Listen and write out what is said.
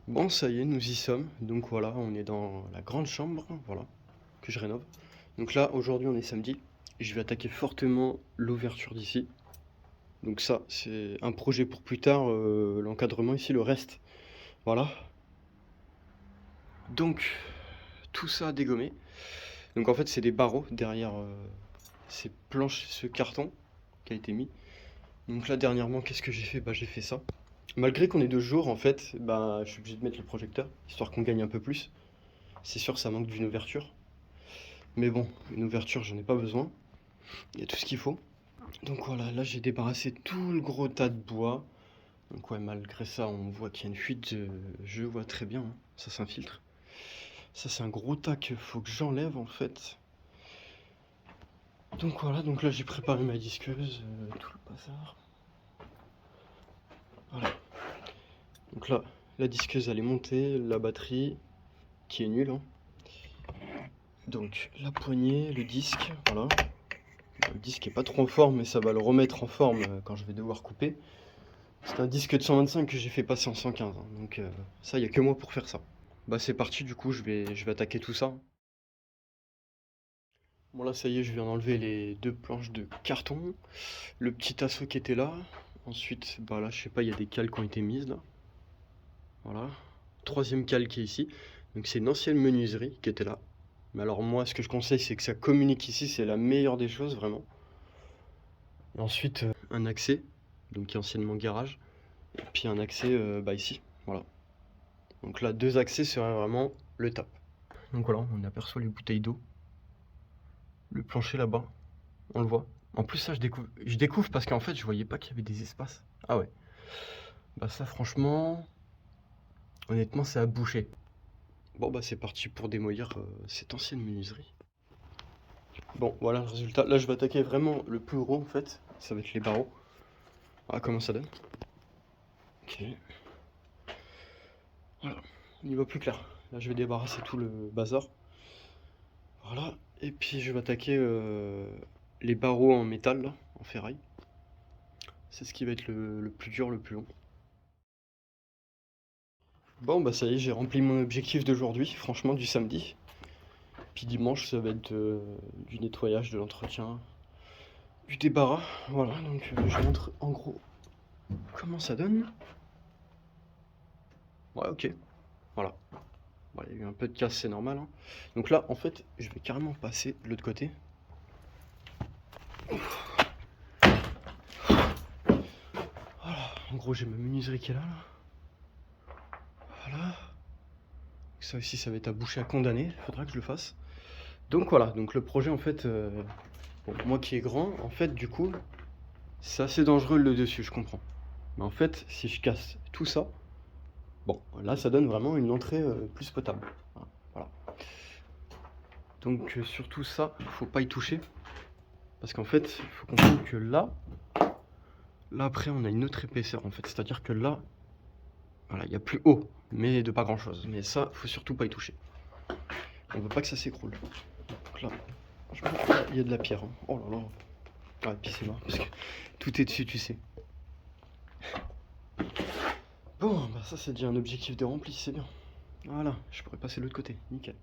Bon, ça y est, nous y sommes. Donc voilà, on est dans la grande chambre, voilà, que je rénove. Donc là, aujourd'hui, on est samedi. Et je vais attaquer fortement l'ouverture d'ici. Donc ça, c'est un projet pour plus tard, l'encadrement ici, le reste. Voilà. Donc, tout ça à dégommer. Donc en fait, c'est des barreaux derrière ces planches, ce carton qui a été mis. Donc là, dernièrement, qu'est-ce que j'ai fait? Bah, j'ai fait ça. Malgré qu'on est 2 jours, en fait, bah, je suis obligé de mettre le projecteur, histoire qu'on gagne un peu plus. C'est sûr, ça manque d'une ouverture. Mais bon, une ouverture, j'en ai pas besoin. Il y a tout ce qu'il faut. Donc voilà, là j'ai débarrassé tout le gros tas de bois. Donc ouais, malgré ça, on voit qu'il y a une fuite. Je vois très bien, hein. Ça s'infiltre. Ça c'est un gros tas qu'il faut que j'enlève en fait. Donc voilà, donc là j'ai préparé ma disqueuse, tout le bazar. Voilà. Donc là, la disqueuse elle est montée, la batterie, qui est nulle, hein. Donc la poignée, le disque, voilà. Le disque est pas trop en forme, mais ça va le remettre en forme quand je vais devoir couper. C'est un disque de 125 que j'ai fait passer en 115, hein, donc ça, il n'y a que moi pour faire ça. Bah c'est parti, du coup, je vais attaquer tout ça. Bon là, ça y est, je viens d'enlever les 2 planches de carton, le petit tasseau qui était là. Ensuite, bah là, je sais pas, il y a des cales qui ont été mises là. Voilà. Troisième cale qui est ici. Donc c'est une ancienne menuiserie qui était là. Mais alors moi, ce que je conseille, c'est que ça communique ici, c'est la meilleure des choses, vraiment. Et ensuite, un accès, donc qui est anciennement garage. Et puis un accès bah ici, voilà. Donc là, 2 accès serait vraiment le top. Donc voilà, on aperçoit les bouteilles d'eau. Le plancher là-bas, on le voit. En plus ça, je découvre parce qu'en fait, je voyais pas qu'il y avait des espaces. Ah ouais. Bah ça, franchement, honnêtement, c'est à boucher. Bon bah c'est parti pour démolir cette ancienne menuiserie. Bon, voilà le résultat. Là, je vais attaquer vraiment le plus gros en fait. Ça va être les barreaux. Voilà comment ça donne. Ok. Voilà, on y voit plus clair. Là, je vais débarrasser tout le bazar. Voilà, et puis je vais attaquer les barreaux en métal, là, en ferraille. C'est ce qui va être le plus dur, le plus long. Bon, bah ça y est, j'ai rempli mon objectif d'aujourd'hui, franchement, du samedi. Puis dimanche, ça va être du nettoyage, de l'entretien, du débarras. Voilà, donc je montre en gros comment ça donne. Ouais, ok, voilà. Bon, il y a eu un peu de casse, c'est normal, hein. Donc là, en fait, je vais carrément passer de l'autre côté. Voilà, en gros, j'ai ma menuiserie qui est là, là. Voilà. Ça aussi, ça va être à boucher à condamner, faudra que je le fasse. Donc voilà, donc le projet en fait, bon, moi qui est grand, en fait du coup, c'est assez dangereux le dessus, je comprends. Mais en fait, si je casse tout ça, bon, là ça donne vraiment une entrée plus potable. Voilà. Donc surtout ça, faut pas y toucher. Parce qu'en fait, il faut comprendre que là après on a une autre épaisseur en fait. C'est-à-dire que là, voilà, il y a plus haut, mais de pas grand chose. Mais ça, faut surtout pas y toucher. On veut pas que ça s'écroule. Donc là, il y a de la pierre, hein. Oh là là. Ah, et puis c'est marrant parce que tout est dessus, tu sais. Bon, bah ça c'est déjà un objectif de rempli, c'est bien. Voilà, je pourrais passer de l'autre côté, nickel.